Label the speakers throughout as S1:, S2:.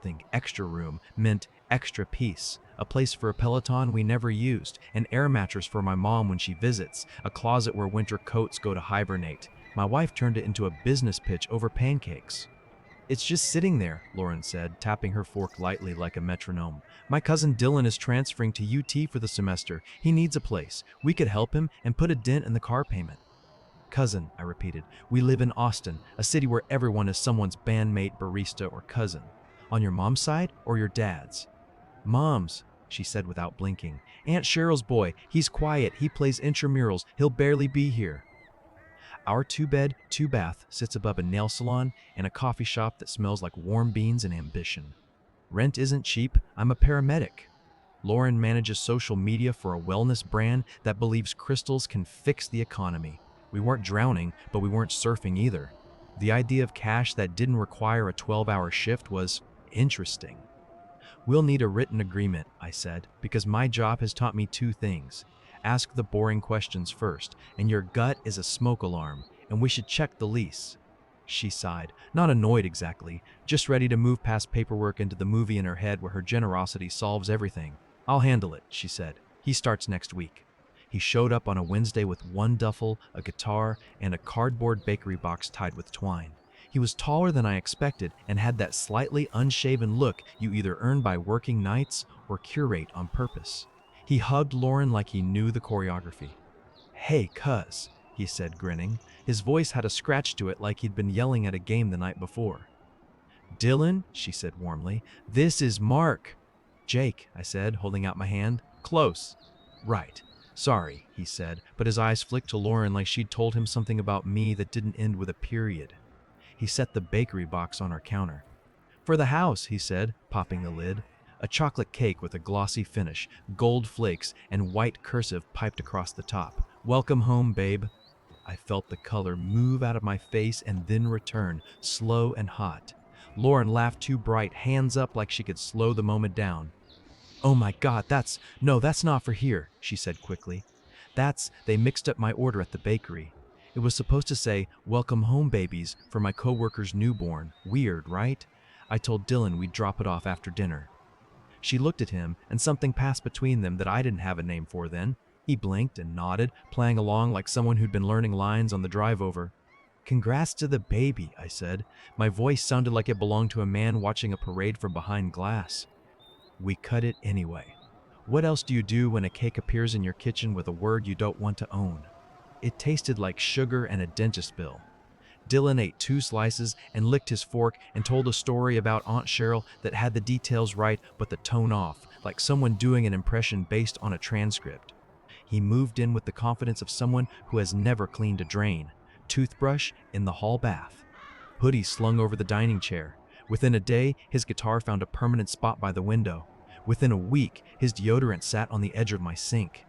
S1: think extra room meant extra peace, a place for a Peloton we never used, an air mattress for my mom when she visits, a closet where winter coats go to hibernate. My wife turned it into a business pitch over pancakes. "It's just sitting there," Lauren said, tapping her fork lightly like a metronome. "My cousin Dylan is transferring to UT for the semester. He needs a place. We could help him and put a dent in the car payment." "Cousin," I repeated. "We live in Austin, a city where everyone is someone's bandmate, barista, or cousin. On your mom's side or your dad's?" "Mom's," she said without blinking. "Aunt Cheryl's boy. He's quiet. He plays intramurals. He'll barely be here." Our 2-bed, 2-bath sits above a nail salon and a coffee shop that smells like warm beans and ambition. Rent isn't cheap. I'm a paramedic. Lauren manages social media for a wellness brand that believes crystals can fix the economy. We weren't drowning, but we weren't surfing either. The idea of cash that didn't require a 12-hour shift was interesting. "We'll need a written agreement," I said, "because my job has taught me two things. Ask the boring questions first, and your gut is a smoke alarm, and we should check the lease." She sighed, not annoyed exactly, just ready to move past paperwork into the movie in her head where her generosity solves everything. "I'll handle it," she said. "He starts next week." He showed up on a Wednesday with one duffel, a guitar, and a cardboard bakery box tied with twine. He was taller than I expected and had that slightly unshaven look you either earn by working nights or curate on purpose. He hugged Lauren like he knew the choreography. "Hey, cuz," he said, grinning. His voice had a scratch to it like he'd been yelling at a game the night before. "Dylan," she said warmly, "this is Mark." "Jake," I said, holding out my hand. "Close." "Right. Sorry," he said, but his eyes flicked to Lauren like she'd told him something about me that didn't end with a period. He set the bakery box on our counter. "For the house," he said, popping the lid. A chocolate cake with a glossy finish, gold flakes, and white cursive piped across the top. "Welcome home, babe." I felt the color move out of my face and then return, slow and hot. Lauren laughed too bright, hands up like she could slow the moment down. "Oh my God, that's not for here," she said quickly. They mixed up my order at the bakery. It was supposed to say, "Welcome home, babies," for my coworker's newborn. Weird, right? I told Dylan we'd drop it off after dinner. She looked at him, and something passed between them that I didn't have a name for then. He blinked and nodded, playing along like someone who'd been learning lines on the drive over. "Congrats to the baby," I said. My voice sounded like it belonged to a man watching a parade from behind glass. We cut it anyway. What else do you do when a cake appears in your kitchen with a word you don't want to own? It tasted like sugar and a dentist bill. Dylan ate 2 slices and licked his fork and told a story about Aunt Cheryl that had the details right but the tone off, like someone doing an impression based on a transcript. He moved in with the confidence of someone who has never cleaned a drain. Toothbrush in the hall bath. Hoodie slung over the dining chair. Within a day, his guitar found a permanent spot by the window. Within a week, his deodorant sat on the edge of my sink.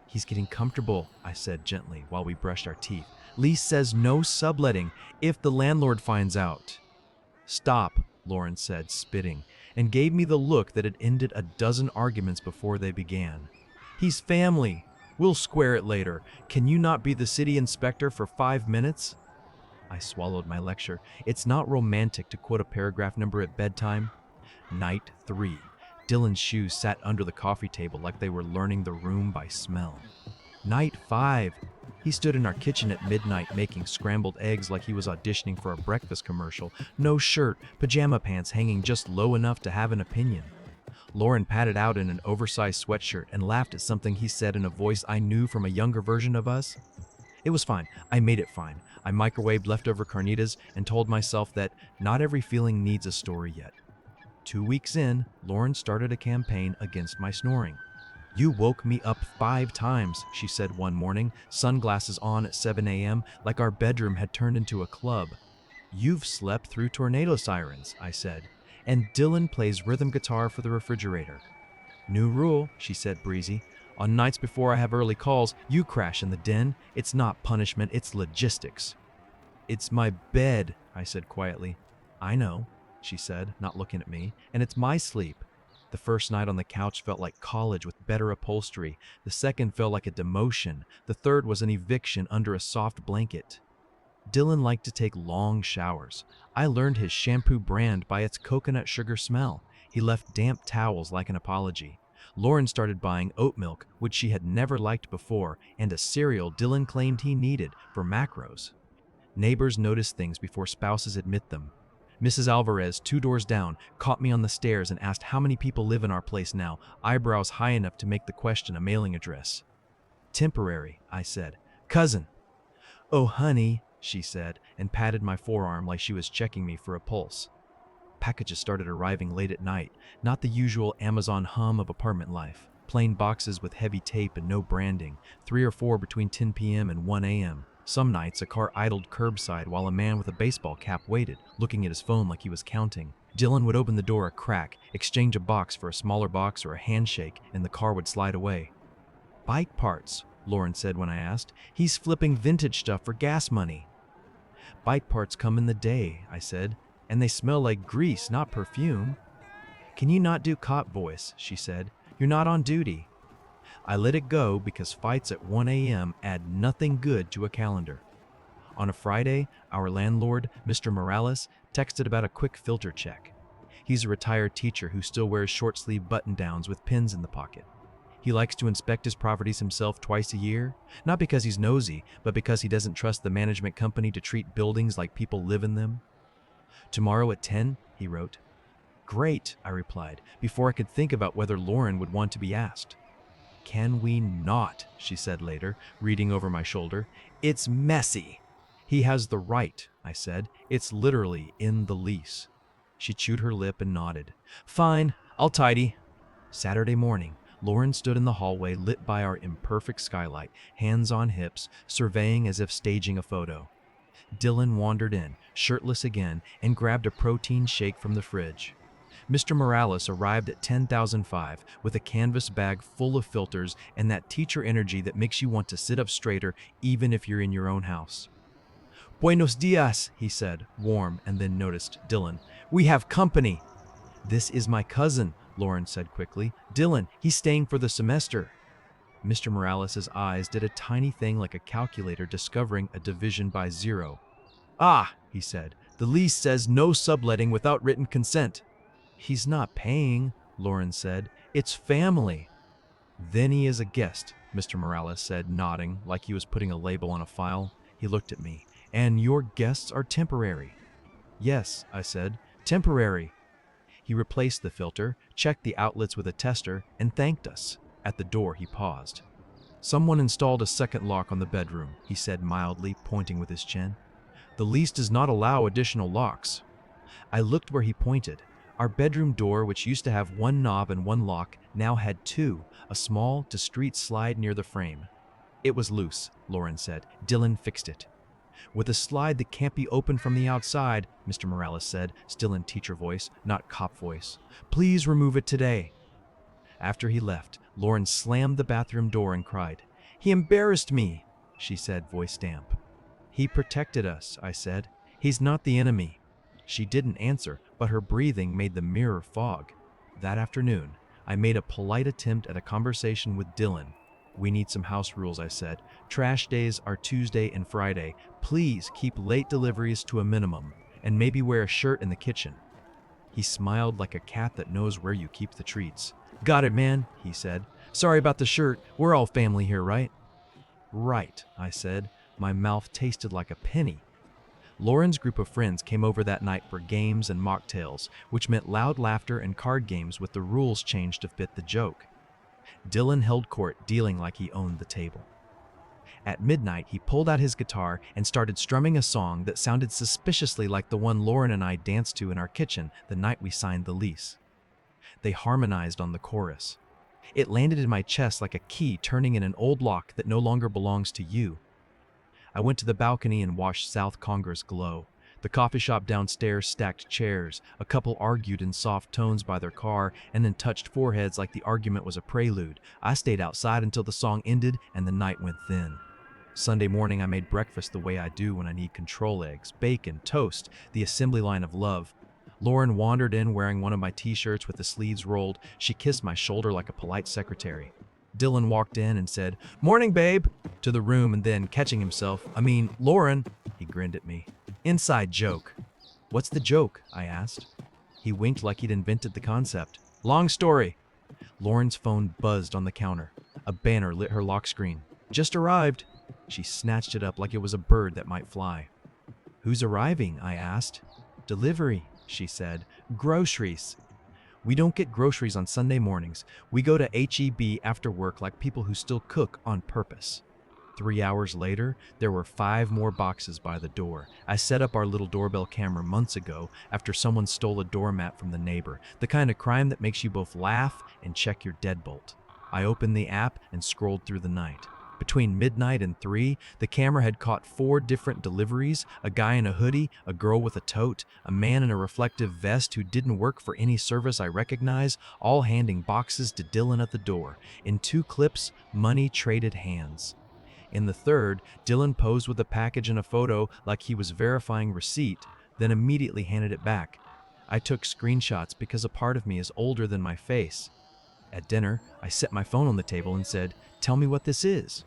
S1: "He's getting comfortable," I said gently while we brushed our teeth. "Lease says no subletting if the landlord finds out." "Stop," Lauren said, spitting, and gave me the look that had ended a dozen arguments before they began. "He's family. We'll square it later. Can you not be the city inspector for 5 minutes?" I swallowed my lecture. It's not romantic to quote a paragraph number at bedtime. Night 3. Dylan's shoes sat under the coffee table like they were learning the room by smell. Night 5. He stood in our kitchen at midnight making scrambled eggs like he was auditioning for a breakfast commercial. No shirt, pajama pants hanging just low enough to have an opinion. Lauren patted out in an oversized sweatshirt and laughed at something he said in a voice I knew from a younger version of us. It was fine. I made it fine. I microwaved leftover carnitas and told myself that not every feeling needs a story yet. 2 weeks in, Lauren started a campaign against my snoring. "You woke me up 5 times, she said one morning, sunglasses on at 7 a.m., like our bedroom had turned into a club. "You've slept through tornado sirens," I said, "and Dylan plays rhythm guitar for the refrigerator." "New rule," she said breezy. "On nights before I have early calls, you crash in the den. It's not punishment, it's logistics." "It's my bed," I said quietly. "I know," she said, not looking at me, "and it's my sleep." The first night on the couch felt like college with better upholstery. The second felt like a demotion. The third was an eviction under a soft blanket. Dylan liked to take long showers. I learned his shampoo brand by its coconut sugar smell. He left damp towels like an apology. Lauren started buying oat milk, which she had never liked before, and a cereal Dylan claimed he needed for macros. Neighbors notice things before spouses admit them. Mrs. Alvarez, 2 doors down, caught me on the stairs and asked how many people live in our place now, eyebrows high enough to make the question a mailing address. Temporary, I said. Cousin. Oh, honey, she said, and patted my forearm like she was checking me for a pulse. Packages started arriving late at night, not the usual Amazon hum of apartment life. Plain boxes with heavy tape and no branding, 3 or 4 between 10 p.m. and 1 a.m. Some nights, a car idled curbside while a man with a baseball cap waited, looking at his phone like he was counting. Dylan would open the door a crack, exchange a box for a smaller box or a handshake, and the car would slide away. Bike parts, Lauren said when I asked. He's flipping vintage stuff for gas money. Bike parts come in the day, I said, and they smell like grease, not perfume. Can you not do cop voice, she said. You're not on duty. I let it go because fights at 1 a.m. add nothing good to a calendar. On a Friday, our landlord, Mr. Morales, texted about a quick filter check. He's a retired teacher who still wears short-sleeve button-downs with pins in the pocket. He likes to inspect his properties himself twice a year, not because he's nosy, but because he doesn't trust the management company to treat buildings like people live in them. Tomorrow at 10, he wrote. Great, I replied, before I could think about whether Lauren would want to be asked. Can we not, she said later, reading over my shoulder. It's messy. He has the right, I said. It's literally in the lease. She chewed her lip and nodded. Fine, I'll tidy. Saturday morning, Lauren stood in the hallway lit by our imperfect skylight, hands on hips, surveying as if staging a photo. Dylan wandered in, shirtless again, and grabbed a protein shake from the fridge. Mr. Morales arrived at 10,005 with a canvas bag full of filters and that teacher energy that makes you want to sit up straighter even if you're in your own house. Buenos dias, he said, warm, and then noticed Dylan. We have company. This is my cousin, Lauren said quickly. Dylan, he's staying for the semester. Mr. Morales' eyes did a tiny thing like a calculator discovering a division by 0. Ah, he said, the lease says no subletting without written consent. He's not paying, Lauren said. It's family. Then he is a guest, Mr. Morales said, nodding like he was putting a label on a file. He looked at me. And your guests are temporary. Yes, I said, temporary. He replaced the filter, checked the outlets with a tester, and thanked us. At the door, he paused. Someone installed a second lock on the bedroom, he said mildly, pointing with his chin. The lease does not allow additional locks. I looked where he pointed. Our bedroom door, which used to have 1 knob and 1 lock, now had 2, a small, discreet slide near the frame. It was loose, Lauren said. Dylan fixed it. With a slide that can't be opened from the outside, Mr. Morales said, still in teacher voice, not cop voice. Please remove it today. After he left, Lauren slammed the bathroom door and cried. He embarrassed me, she said, voice damp. He protected us, I said. He's not the enemy. She didn't answer, but her breathing made the mirror fog. That afternoon, I made a polite attempt at a conversation with Dylan. We need some house rules, I said. Trash days are Tuesday and Friday. Please keep late deliveries to a minimum, and maybe wear a shirt in the kitchen. He smiled like a cat that knows where you keep the treats. Got it, man, he said. Sorry about the shirt. We're all family here, right? Right, I said. My mouth tasted like a penny. Lauren's group of friends came over that night for games and mocktails, which meant loud laughter and card games with the rules changed to fit the joke. Dylan held court, dealing like he owned the table. At midnight, he pulled out his guitar and started strumming a song that sounded suspiciously like the one Lauren and I danced to in our kitchen the night we signed the lease. They harmonized on the chorus. It landed in my chest like a key turning in an old lock that no longer belongs to you. I went to the balcony and watched South Congress glow. The coffee shop downstairs stacked chairs. A couple argued in soft tones by their car and then touched foreheads like the argument was a prelude. I stayed outside until the song ended and the night went thin. Sunday morning, I made breakfast the way I do when I need control eggs, bacon, toast, the assembly line of love. Lauren wandered in wearing one of my t-shirts with the sleeves rolled. She kissed my shoulder like a polite secretary. Dylan walked in and said, "Morning, babe," to the room, and then, catching himself, Lauren, he grinned at me. Inside joke. What's the joke? I asked. He winked like he'd invented the concept. Long story. Lauren's phone buzzed on the counter. A banner lit her lock screen. Just arrived. She snatched it up like it was a bird that might fly. Who's arriving? I asked. Delivery, she said. Groceries. We don't get groceries on Sunday mornings. We go to H-E-B after work like people who still cook on purpose. 3 hours later, there were 5 more boxes by the door. I set up our little doorbell camera months ago after someone stole a doormat from the neighbor, the kind of crime that makes you both laugh and check your deadbolt. I opened the app and scrolled through the night. Between midnight and 3, the camera had caught 4 different deliveries, a guy in a hoodie, a girl with a tote, a man in a reflective vest who didn't work for any service I recognize, all handing boxes to Dylan at the door. In 2 clips, money traded hands. In the 3rd, Dylan posed with a package and a photo like he was verifying receipt, then immediately handed it back. I took screenshots because a part of me is older than my face. At dinner, I set my phone on the table and said, "Tell me what this is."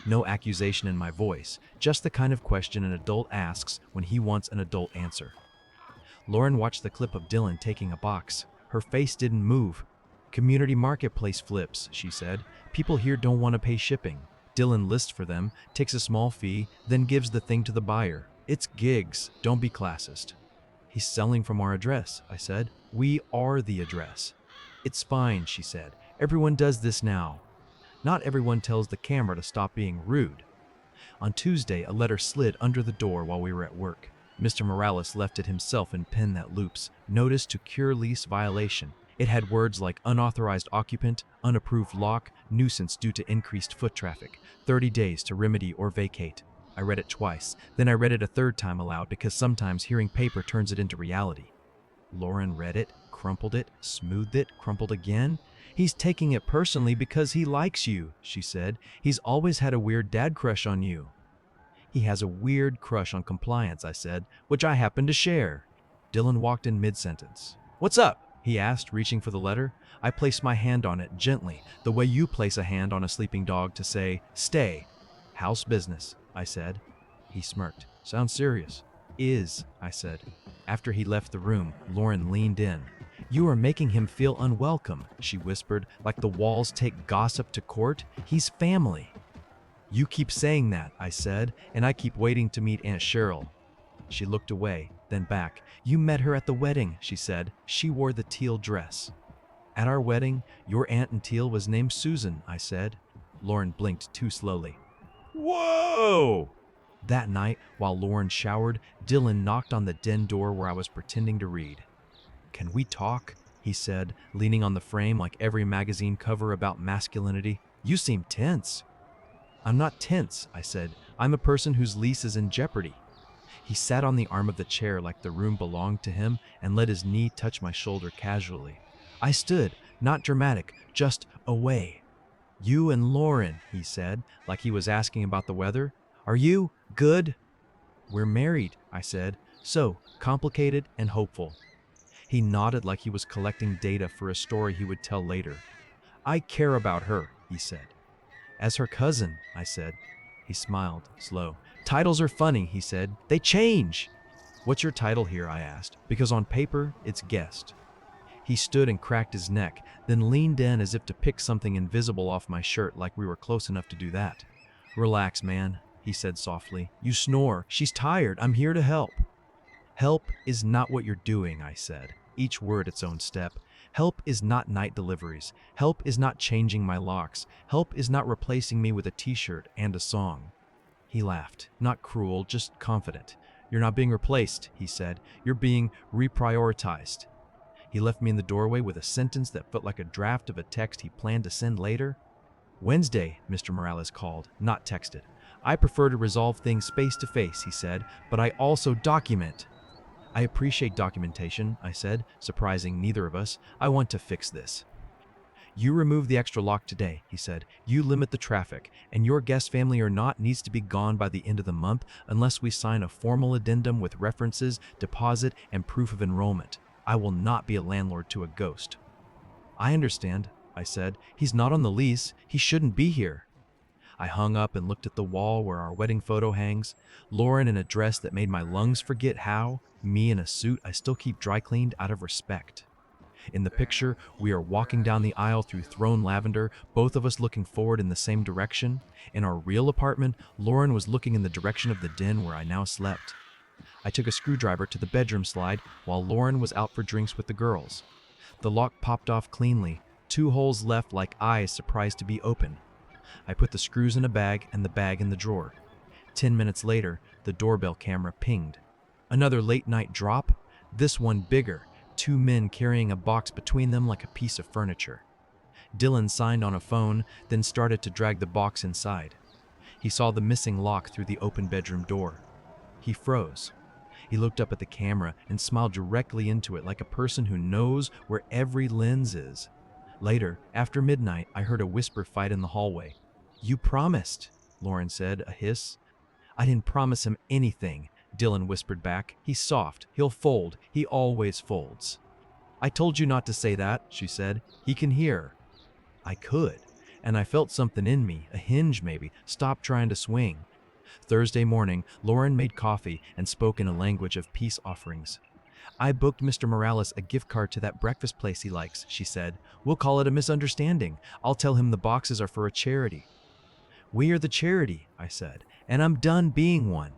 S1: No accusation in my voice, just the kind of question an adult asks when he wants an adult answer. Lauren watched the clip of Dylan taking a box. Her face didn't move. "Community marketplace flips," she said. "People here don't want to pay shipping. Dylan lists for them, takes a small fee, then gives the thing to the buyer. It's gigs, don't be classist." "He's selling from our address," I said. "We are the address." "It's fine," she said. "Everyone does this now." Not everyone tells the camera to stop being rude. On Tuesday, a letter slid under the door while we were at work. Mr. Morales left it himself in pen that loops. Notice to cure lease violation. It had words like unauthorized occupant, unapproved lock, nuisance due to increased foot traffic, 30 days to remedy or vacate. I read it twice, then I read it a 3rd time aloud because sometimes hearing paper turns it into reality. Lauren read it, crumpled it, smoothed it, crumpled again. "He's taking it personally because he likes you," she said. "He's always had a weird dad crush on you." "He has a weird crush on compliance," I said, "which I happen to share." Dylan walked in mid-sentence. "What's up?" he asked, reaching for the letter. I placed my hand on it gently, the way you place a hand on a sleeping dog to say, "Stay." "House business," I said. He smirked. "Sounds serious." "Is," I said. After he left the room, Lauren leaned in. "You are making him feel unwelcome," she whispered, "like the walls take gossip to court. He's family." "You keep saying that," I said, "and I keep waiting to meet Aunt Cheryl." She looked away, then back. "You met her at the wedding," she said. "She wore the teal dress." "At our wedding, your aunt in teal was named Susan," I said. Lauren blinked too slowly. "Whoa!" That night, while Lauren showered, Dylan knocked on the den door where I was pretending to read. "Can we talk?" he said, leaning on the frame like every magazine cover about masculinity. "You seem tense." "I'm not tense," I said. "I'm a person whose lease is in jeopardy." He sat on the arm of the chair like the room belonged to him and let his knee touch my shoulder casually. I stood, not dramatic, just away. "You and Lauren," he said, like he was asking about the weather. "Are you good?" "We're married," I said, "so complicated and hopeful." He nodded like he was collecting data for a story he would tell later. "I care about her," he said. "As her cousin," I said. He smiled, slow. "Titles are funny," he said. "They change." "What's your title here?" I asked, because on paper, it's guest. He stood and cracked his neck, then leaned in as if to pick something invisible off my shirt like we were close enough to do that. "Relax, man," he said softly. "You snore. She's tired. I'm here to help." "Help is not what you're doing," I said, each word its own step. "Help is not night deliveries. Help is not changing my locks. Help is not replacing me with a t-shirt and a song." He laughed, not cruel, just confident. "You're not being replaced," he said. "You're being reprioritized." He left me in the doorway with a sentence that felt like a draft of a text he planned to send later. "Wednesday," Mr. Morales called, not texted. "I prefer to resolve things face to face," he said, "but I also document." "I appreciate documentation," I said, surprising neither of us. "I want to fix this." "You remove the extra lock today," he said. "You limit the traffic, and your guest, family or not, needs to be gone by the end of the month unless we sign a formal addendum with references, deposit, and proof of enrollment. I will not be a landlord to a ghost." "I understand," I said. "He's not on the lease. He shouldn't be here." I hung up and looked at the wall where our wedding photo hangs. Lauren in a dress that made my lungs forget how, me in a suit I still keep dry cleaned out of respect. In the picture, we are walking down the aisle through thrown lavender, both of us looking forward in the same direction. In our real apartment, Lauren was looking in the direction of the den where I now slept. I took a screwdriver to the bedroom slide while Lauren was out for drinks with the girls. The lock popped off cleanly, 2 holes left like eyes surprised to be open. I put the screws in a bag and the bag in the drawer. 10 minutes later, the doorbell camera pinged. Another late night drop, this one bigger, 2 men carrying a box between them like a piece of furniture. Dylan signed on a phone, then started to drag the box inside. He saw the missing lock through the open bedroom door. He froze. He looked up at the camera and smiled directly into it like a person who knows where every lens is. Later, after midnight, I heard a whisper fight in the hallway. "You promised," Lauren said, a hiss. "I didn't promise him anything," Dylan whispered back. "He's soft. He'll fold. He always folds." "I told you not to say that," she said. "He can hear." I could, and I felt something in me, a hinge maybe, stop trying to swing. Thursday morning, Lauren made coffee and spoke in a language of peace offerings. "I booked Mr. Morales a gift card to that breakfast place he likes," she said. "We'll call it a misunderstanding. I'll tell him the boxes are for a charity." "We are the charity," I said, "and I'm done being one."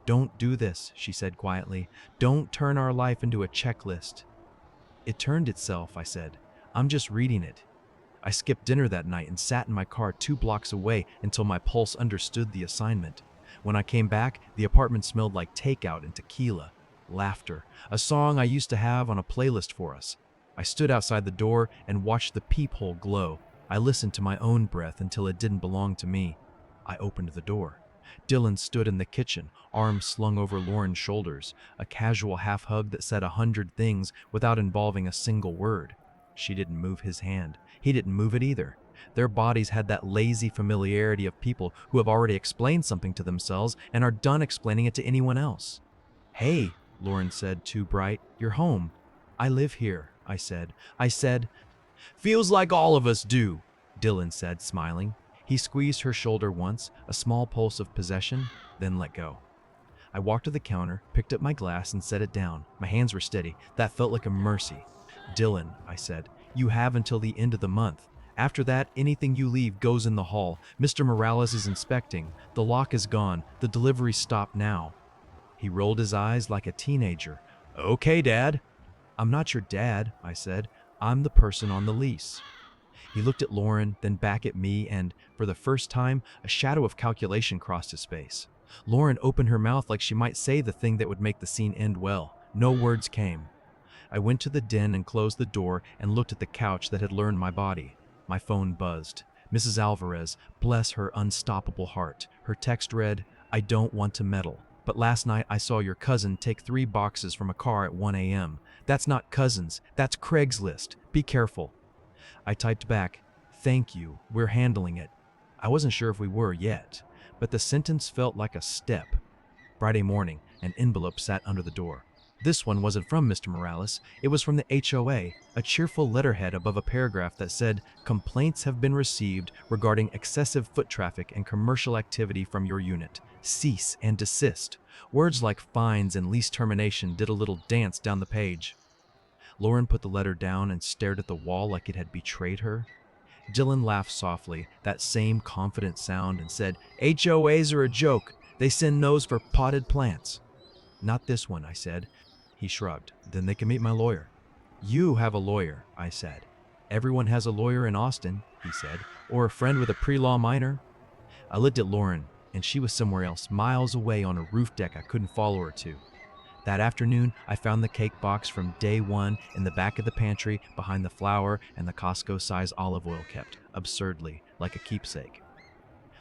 S1: "Don't do this," she said quietly. "Don't turn our life into a checklist." "It turned itself," I said. "I'm just reading it." I skipped dinner that night and sat in my car 2 blocks away until my pulse understood the assignment. When I came back, the apartment smelled like takeout and tequila. Laughter, a song I used to have on a playlist for us. I stood outside the door and watched the peephole glow. I listened to my own breath until it didn't belong to me. I opened the door. Dylan stood in the kitchen, arms slung over Lauren's shoulders, a casual half hug that said 100 things without involving a single word. She didn't move his hand. He didn't move it either. Their bodies had that lazy familiarity of people who have already explained something to themselves and are done explaining it to anyone else. "Hey," Lauren said, too bright, "you're home." "I live here," I said. "Feels like all of us do," Dylan said, smiling. He squeezed her shoulder once, a small pulse of possession, then let go. I walked to the counter, picked up my glass, and set it down. My hands were steady. That felt like a mercy. "Dylan," I said, "you have until the end of the month. After that, anything you leave goes in the hall. Mr. Morales is inspecting. The lock is gone. The deliveries stop now." He rolled his eyes like a teenager. "Okay, Dad." "I'm not your dad," I said. "I'm the person on the lease." He looked at Lauren, then back at me, and, for the first time, a shadow of calculation crossed his face. Lauren opened her mouth like she might say the thing that would make the scene end well. No words came. I went to the den and closed the door and looked at the couch that had learned my body. My phone buzzed. Mrs. Alvarez, bless her unstoppable heart. Her text read, "I don't want to meddle, but last night I saw your cousin take 3 boxes from a car at 1 a.m. That's not cousins, that's Craigslist. Be careful." I typed back, "Thank you, we're handling it." I wasn't sure if we were yet, but the sentence felt like a step. Friday morning, an envelope sat under the door. This one wasn't from Mr. Morales. It was from the HOA, a cheerful letterhead above a paragraph that said, "Complaints have been received regarding excessive foot traffic and commercial activity from your unit. Cease and desist." Words like fines and lease termination did a little dance down the page. Lauren put the letter down and stared at the wall like it had betrayed her. Dylan laughed softly, that same confident sound, and said, "HOAs are a joke. They send those for potted plants." "Not this one," I said. He shrugged. "Then they can meet my lawyer." "You have a lawyer," I said. "Everyone has a lawyer in Austin," he said, "or a friend with a pre-law minor." I looked at Lauren, and she was somewhere else, miles away on a roof deck I couldn't follow her to. That afternoon, I found the cake box from day one in the back of the pantry behind the flour and the Costco-size olive oil kept, absurdly, like a keepsake.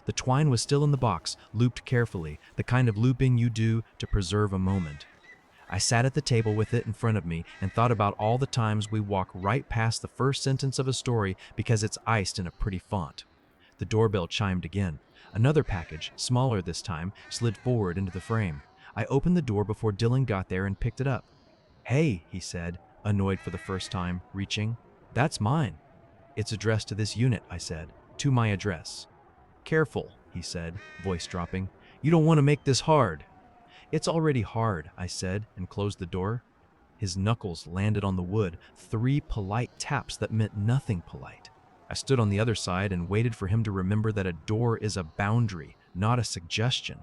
S1: The twine was still in the box, looped carefully, the kind of looping you do to preserve a moment. I sat at the table with it in front of me and thought about all the times we walk right past the first sentence of a story because it's iced in a pretty font. The doorbell chimed again. Another package, smaller this time, slid forward into the frame. I opened the door before Dylan got there and picked it up. "Hey," he said, annoyed for the first time, reaching. "That's mine." "It's addressed to this unit," I said. "To my address." Careful, he said, voice dropping. You don't want to make this hard. It's already hard, I said, and closed the door. His knuckles landed on the wood, 3 polite taps that meant nothing polite. I stood on the other side and waited for him to remember that a door is a boundary, not a suggestion.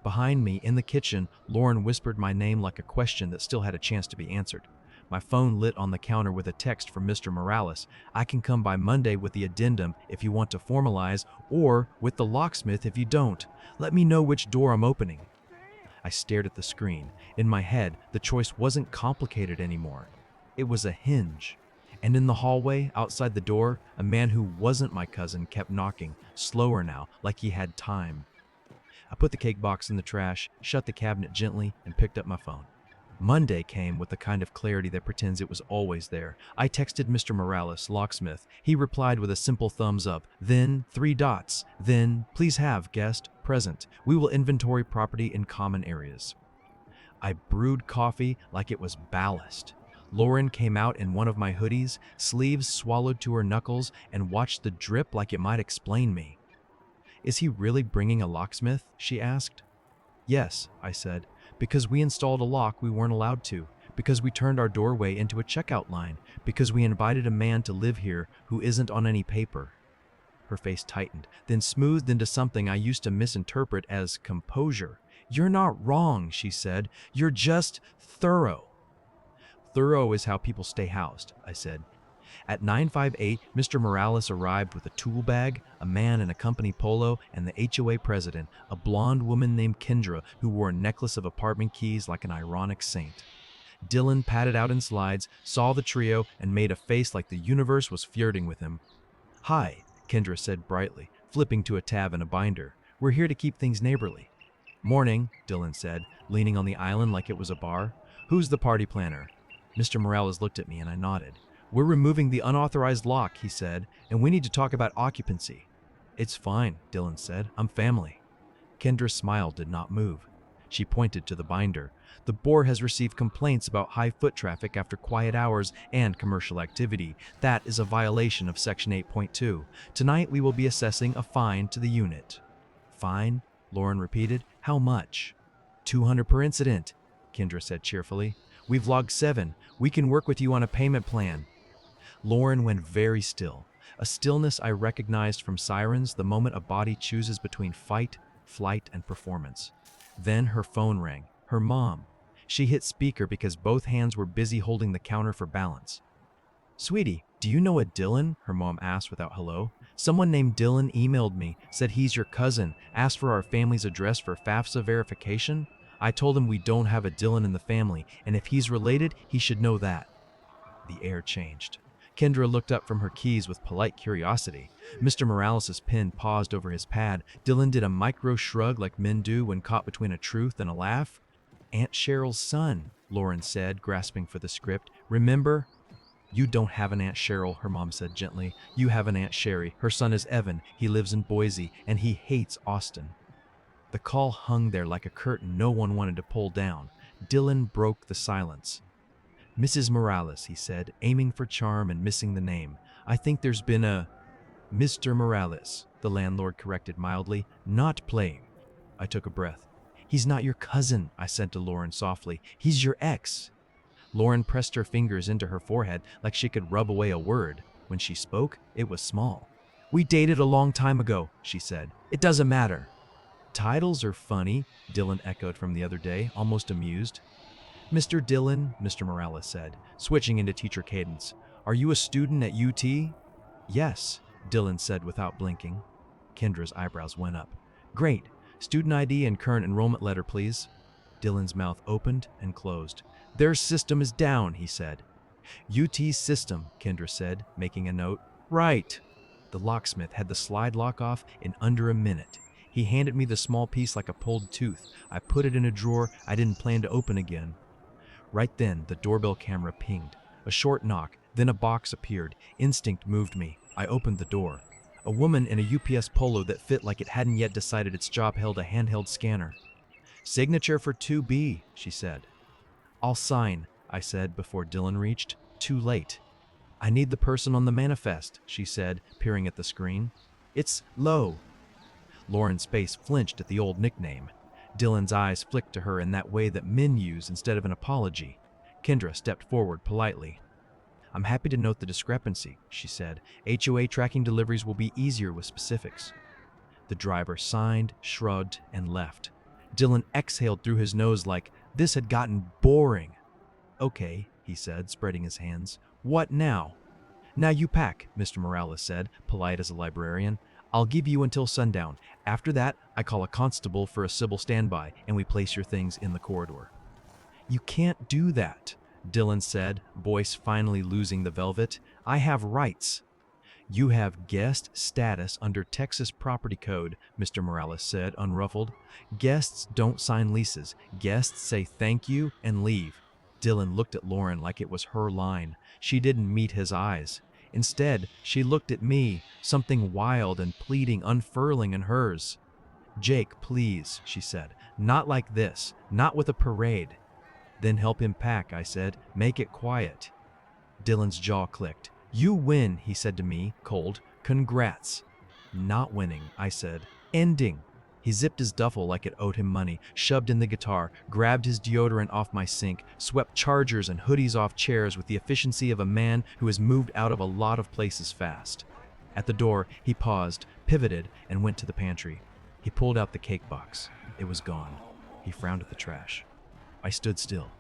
S1: Behind me, in the kitchen, Lauren whispered my name like a question that still had a chance to be answered. My phone lit on the counter with a text from Mr. Morales. I can come by Monday with the addendum if you want to formalize, or with the locksmith if you don't. Let me know which door I'm opening. I stared at the screen. In my head, the choice wasn't complicated anymore. It was a hinge. And in the hallway, outside the door, a man who wasn't my cousin kept knocking, slower now, like he had time. I put the cake box in the trash, shut the cabinet gently, and picked up my phone. Monday came with the kind of clarity that pretends it was always there. I texted Mr. Morales, locksmith. He replied with a simple thumbs up, then 3 dots, then please have guest present. We will inventory property in common areas. I brewed coffee like it was ballast. Lauren came out in one of my hoodies, sleeves swallowed to her knuckles, and watched the drip like it might explain me. Is he really bringing a locksmith? She asked. Yes, I said, because we installed a lock we weren't allowed to, because we turned our doorway into a checkout line, because we invited a man to live here who isn't on any paper. Her face tightened, then smoothed into something I used to misinterpret as composure. You're not wrong, she said. You're just thorough. Thorough is how people stay housed, I said. At 9:58, Mr. Morales arrived with a tool bag, a man in a company polo, and the HOA president, a blonde woman named Kendra who wore a necklace of apartment keys like an ironic saint. Dylan padded out in slides, saw the trio, and made a face like the universe was flirting with him. Hi, Kendra said brightly, flipping to a tab in a binder. We're here to keep things neighborly. Morning, Dylan said, leaning on the island like it was a bar. Who's the party planner? Mr. Morales looked at me and I nodded. We're removing the unauthorized lock, he said, and we need to talk about occupancy. It's fine, Dylan said. I'm family. Kendra's smile did not move. She pointed to the binder. The board has received complaints about high foot traffic after quiet hours and commercial activity. That is a violation of Section 8.2. Tonight we will be assessing a fine to the unit. Fine? Lauren repeated. How much? $200 per incident, Kendra said cheerfully. We've logged 7. We can work with you on a payment plan. Lauren went very still, a stillness I recognized from Sirens the moment a body chooses between fight, flight, and performance. Then her phone rang. Her mom. She hit speaker because both hands were busy holding the counter for balance. Sweetie, do you know a Dylan? Her mom asked without hello. Someone named Dylan emailed me, said he's your cousin, asked for our family's address for FAFSA verification. I told him we don't have a Dylan in the family, and if he's related, he should know that. The air changed. Kendra looked up from her keys with polite curiosity. Mr. Morales' pen paused over his pad. Dylan did a micro shrug like men do when caught between a truth and a laugh. Aunt Cheryl's son, Lauren said, grasping for the script. Remember? You don't have an Aunt Cheryl, her mom said gently. You have an Aunt Sherry. Her son is Evan. He lives in Boise, and he hates Austin. The call hung there like a curtain no one wanted to pull down. Dylan broke the silence. Mrs. Morales, he said, aiming for charm and missing the name. I think there's been a... Mr. Morales, the landlord corrected mildly, not playing. I took a breath. He's not your cousin, I said to Lauren softly. He's your ex. Lauren pressed her fingers into her forehead like she could rub away a word. When she spoke, it was small. We dated a long time ago, she said. It doesn't matter. Titles are funny, Dylan echoed from the other day, almost amused. Mr. Dylan, Mr. Morales said, switching into teacher cadence. Are you a student at UT? Yes, Dylan said without blinking. Kendra's eyebrows went up. Great. Student ID and current enrollment letter, please. Dylan's mouth opened and closed. Their system is down, he said. UT's system, Kendra said, making a note. Right. The locksmith had the slide lock off in under a minute. He handed me the small piece like a pulled tooth. I put it in a drawer I didn't plan to open again. Right then, the doorbell camera pinged. A short knock, then a box appeared. Instinct moved me. I opened the door. A woman in a UPS polo that fit like it hadn't yet decided its job held a handheld scanner. Signature for 2B, she said. I'll sign, I said before Dylan reached. Too late. I need the person on the manifest, she said, peering at the screen. It's low. Lauren's face flinched at the old nickname. Dylan's eyes flicked to her in that way that men use instead of an apology. Kendra stepped forward politely. "I'm happy to note the discrepancy," she said. "HOA tracking deliveries will be easier with specifics." The driver signed, shrugged, and left. Dylan exhaled through his nose like this had gotten boring. "Okay," he said, spreading his hands. "What now?" "Now you pack," Mr. Morales said, polite as a librarian. "I'll give you until sundown. After that, I call a constable for a civil standby, and we place your things in the corridor." "You can't do that," Dylan said, voice finally losing the velvet. "I have rights." "You have guest status under Texas Property Code," Mr. Morales said, unruffled. "Guests don't sign leases. Guests say thank you and leave." Dylan looked at Lauren like it was her line. She didn't meet his eyes. Instead, she looked at me, something wild and pleading unfurling in hers. "Jake, please," she said. "Not like this. Not with a parade." "Then help him pack," I said. "Make it quiet." Dylan's jaw clicked. "You win," he said to me, cold. "Congrats." "Not winning," I said. "Ending." He zipped his duffel like it owed him money, shoved in the guitar, grabbed his deodorant off my sink, swept chargers and hoodies off chairs with the efficiency of a man who has moved out of a lot of places fast. At the door, he paused, pivoted, and went to the pantry. He pulled out the cake box. It was gone. He frowned at the trash. I stood still.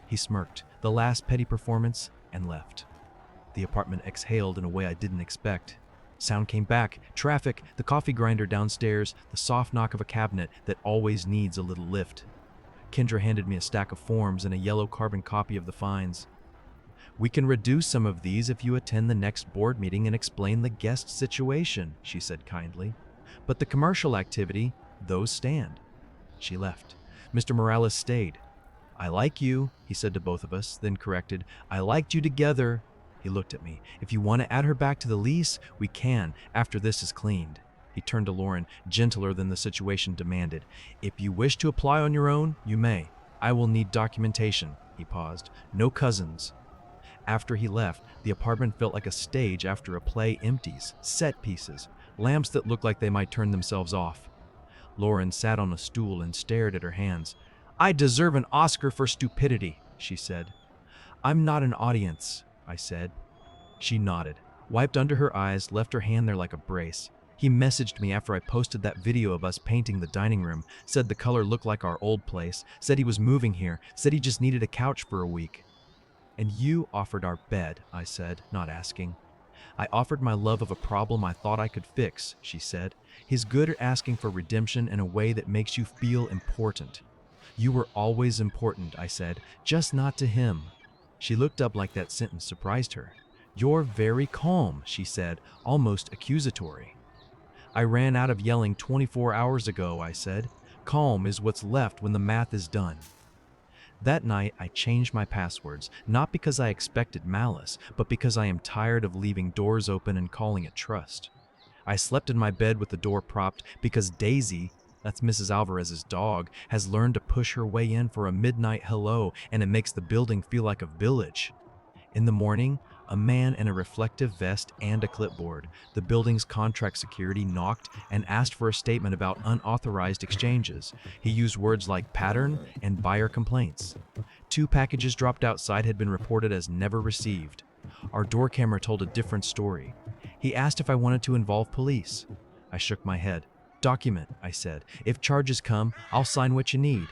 S1: He smirked, the last petty performance, and left. The apartment exhaled in a way I didn't expect. Sound came back, traffic, the coffee grinder downstairs, the soft knock of a cabinet that always needs a little lift. Kendra handed me a stack of forms and a yellow carbon copy of the fines. "We can reduce some of these if you attend the next board meeting and explain the guest situation," she said kindly. "But the commercial activity, those stand." She left. Mr. Morales stayed. "I like you," he said to both of us, then corrected, "I liked you together." He looked at me. "If you want to add her back to the lease, we can, after this is cleaned." He turned to Lauren, gentler than the situation demanded. "If you wish to apply on your own, you may. I will need documentation." He paused. "No cousins." After he left, the apartment felt like a stage after a play empties, set pieces, lamps that looked like they might turn themselves off. Lauren sat on a stool and stared at her hands. "I deserve an Oscar for stupidity," she said. "I'm not an audience," I said. She nodded, wiped under her eyes, left her hand there like a brace. "He messaged me after I posted that video of us painting the dining room, said the color looked like our old place, said he was moving here, said he just needed a couch for a week." "And you offered our bed," I said, not asking. "I offered my love of a problem I thought I could fix," she said. "He's good at asking for redemption in a way that makes you feel important." "You were always important," I said, "just not to him." She looked up like that sentence surprised her. "You're very calm," she said, almost accusatory. "I ran out of yelling 24 hours ago," I said. "Calm is what's left when the math is done." That night, I changed my passwords, not because I expected malice, but because I am tired of leaving doors open and calling it trust. I slept in my bed with the door propped because Daisy, that's Mrs. Alvarez's dog, has learned to push her way in for a midnight hello, and it makes the building feel like a village. In the morning, a man in a reflective vest and a clipboard, the building's contract security, knocked and asked for a statement about unauthorized exchanges. He used words like pattern and buyer complaints. 2 packages dropped outside had been reported as never received. Our door camera told a different story. He asked if I wanted to involve police. I shook my head. "Document," I said. "If charges come, I'll sign what you need."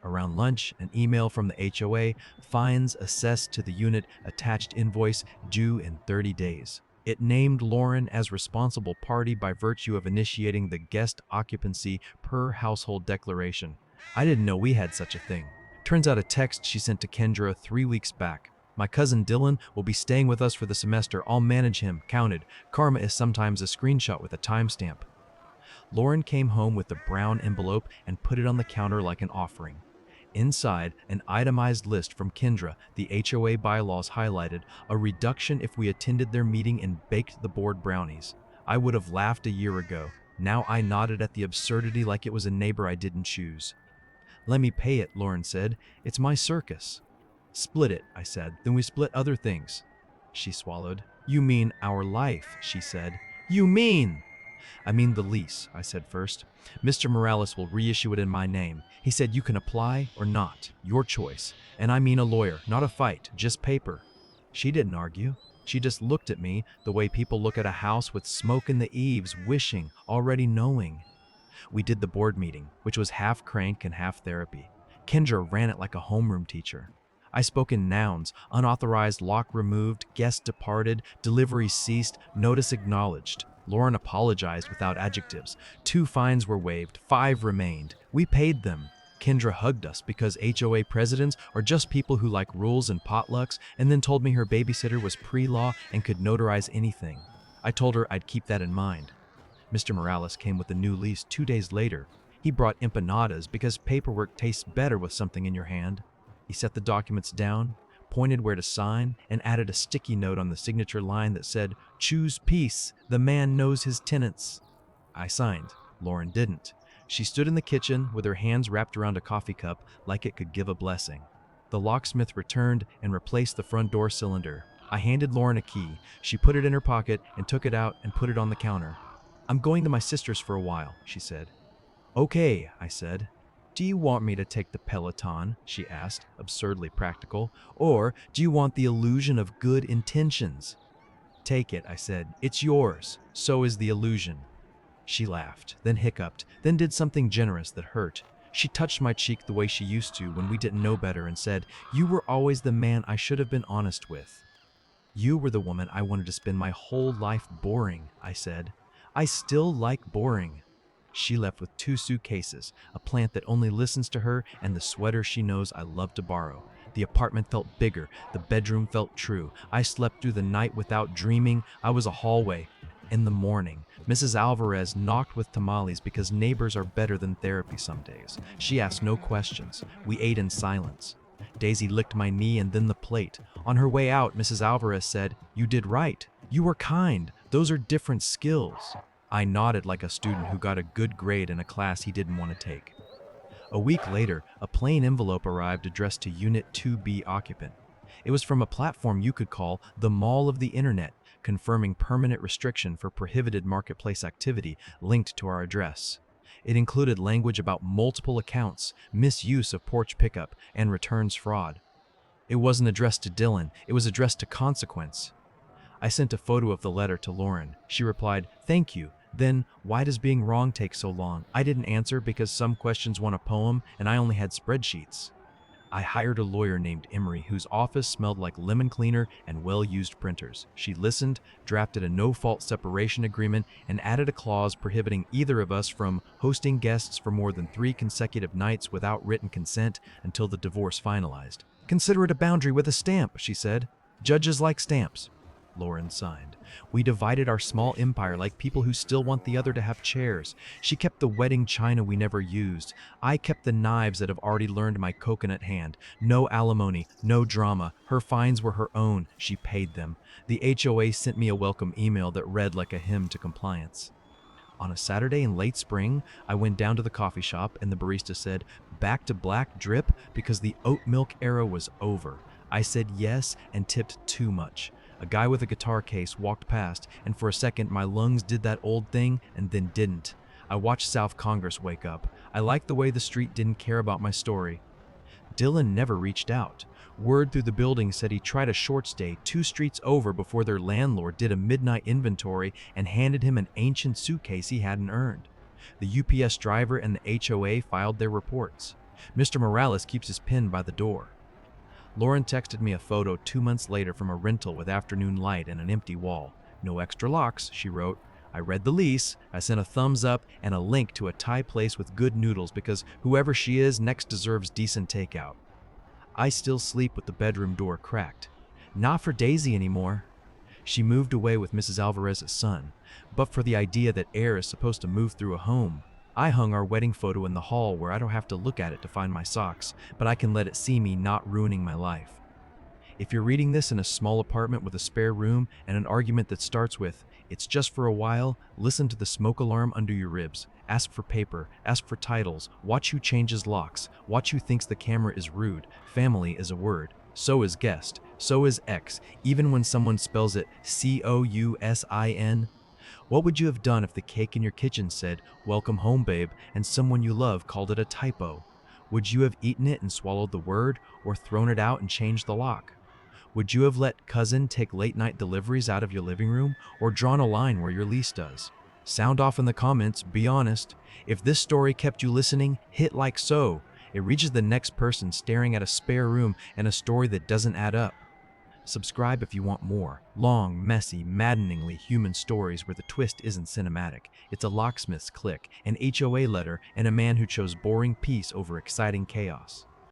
S1: Around lunch, an email from the HOA, fines assessed to the unit, attached invoice due in 30 days. It named Lauren as responsible party by virtue of initiating the guest occupancy per household declaration. I didn't know we had such a thing. Turns out a text she sent to Kendra 3 weeks back. "My cousin Dylan will be staying with us for the semester. I'll manage him. Counted. Karma is sometimes a screenshot with a timestamp." Lauren came home with the brown envelope and put it on the counter like an offering. Inside, an itemized list from Kendra, the HOA bylaws highlighted, a reduction if we attended their meeting and baked the board brownies. I would have laughed a year ago. Now I nodded at the absurdity like it was a neighbor I didn't choose. "Let me pay it," Lauren said. "It's my circus." "Split it," I said. "Then we split other things." She swallowed. "You mean our life," she said. "You mean!" I mean the lease, I said first. Mr. Morales will reissue it in my name. He said you can apply or not, your choice. And I mean a lawyer, not a fight, just paper. She didn't argue. She just looked at me the way people look at a house with smoke in the eaves, wishing, already knowing. We did the board meeting, which was half crank and half therapy. Kendra ran it like a homeroom teacher. I spoke in nouns: unauthorized lock removed, guest departed, delivery ceased, notice acknowledged. Lauren apologized without adjectives. 2 fines were waived, 5 remained. We paid them. Kendra hugged us because HOA presidents are just people who like rules and potlucks, and then told me her babysitter was pre-law and could notarize anything. I told her I'd keep that in mind. Mr. Morales came with the new lease 2 days later. He brought empanadas because paperwork tastes better with something in your hand. He set the documents down, pointed where to sign, and added a sticky note on the signature line that said, "Choose peace, the man knows his tenants." I signed. Lauren didn't. She stood in the kitchen with her hands wrapped around a coffee cup like it could give a blessing. The locksmith returned and replaced the front door cylinder. I handed Lauren a key. She put it in her pocket and took it out and put it on the counter. "I'm going to my sister's for a while," she said. "Okay," I said. "Do you want me to take the Peloton?" she asked, absurdly practical. "Or do you want the illusion of good intentions?" "Take it," I said. "It's yours. So is the illusion." She laughed, then hiccuped, then did something generous that hurt. She touched my cheek the way she used to when we didn't know better and said, "You were always the man I should have been honest with." "You were the woman I wanted to spend my whole life boring," I said. "I still like boring." She left with 2 suitcases, a plant that only listens to her, and the sweater she knows I love to borrow. The apartment felt bigger, the bedroom felt true. I slept through the night without dreaming I was a hallway. In the morning, Mrs. Alvarez knocked with tamales because neighbors are better than therapy some days. She asked no questions. We ate in silence. Daisy licked my knee and then the plate. On her way out, Mrs. Alvarez said, "You did right. You were kind. Those are different skills." I nodded like a student who got a good grade in a class he didn't want to take. A week later, a plain envelope arrived addressed to Unit 2B occupant. It was from a platform you could call the Mall of the Internet, confirming permanent restriction for prohibited marketplace activity linked to our address. It included language about multiple accounts, misuse of porch pickup, and returns fraud. It wasn't addressed to Dylan, it was addressed to Consequence. I sent a photo of the letter to Lauren. She replied, "Thank you. Then, why does being wrong take so long?" I didn't answer because some questions want a poem and I only had spreadsheets. I hired a lawyer named Emery whose office smelled like lemon cleaner and well-used printers. She listened, drafted a no-fault separation agreement, and added a clause prohibiting either of us from hosting guests for more than 3 consecutive nights without written consent until the divorce finalized. "Consider it a boundary with a stamp," she said. "Judges like stamps." Lauren signed. We divided our small empire like people who still want the other to have chairs. She kept the wedding china we never used. I kept the knives that have already learned my coconut hand. No alimony, no drama. Her fines were her own. She paid them. The HOA sent me a welcome email that read like a hymn to compliance. On a Saturday in late spring, I went down to the coffee shop and the barista said, "Back to black drip," because the oat milk era was over. I said yes and tipped too much. A guy with a guitar case walked past, and for a second my lungs did that old thing and then didn't. I watched South Congress wake up. I liked the way the street didn't care about my story. Dylan never reached out. Word through the building said he tried a short stay 2 streets over before their landlord did a midnight inventory and handed him an ancient suitcase he hadn't earned. The UPS driver and the HOA filed their reports. Mr. Morales keeps his pen by the door. Lauren texted me a photo 2 months later from a rental with afternoon light and an empty wall. "No extra locks," she wrote. I read the lease, I sent a thumbs up and a link to a Thai place with good noodles because whoever she is next deserves decent takeout. I still sleep with the bedroom door cracked. Not for Daisy anymore. She moved away with Mrs. Alvarez's son, but for the idea that air is supposed to move through a home. I hung our wedding photo in the hall where I don't have to look at it to find my socks, but I can let it see me not ruining my life. If you're reading this in a small apartment with a spare room and an argument that starts with, "It's just for a while," listen to the smoke alarm under your ribs. Ask for paper, ask for titles, watch who changes locks, watch who thinks the camera is rude. Family is a word. So is guest. So is ex, even when someone spells it COUSIN. What would you have done if the cake in your kitchen said, "Welcome home, babe," and someone you love called it a typo? Would you have eaten it and swallowed the word, or thrown it out and changed the lock? Would you have let cousin take late night deliveries out of your living room, or drawn a line where your lease does? Sound off in the comments, be honest. If this story kept you listening, hit like so. It reaches the next person staring at a spare room and a story that doesn't add up. Subscribe if you want more long, messy, maddeningly human stories where the twist isn't cinematic. It's a locksmith's click, an HOA letter, and a man who chose boring peace over exciting chaos.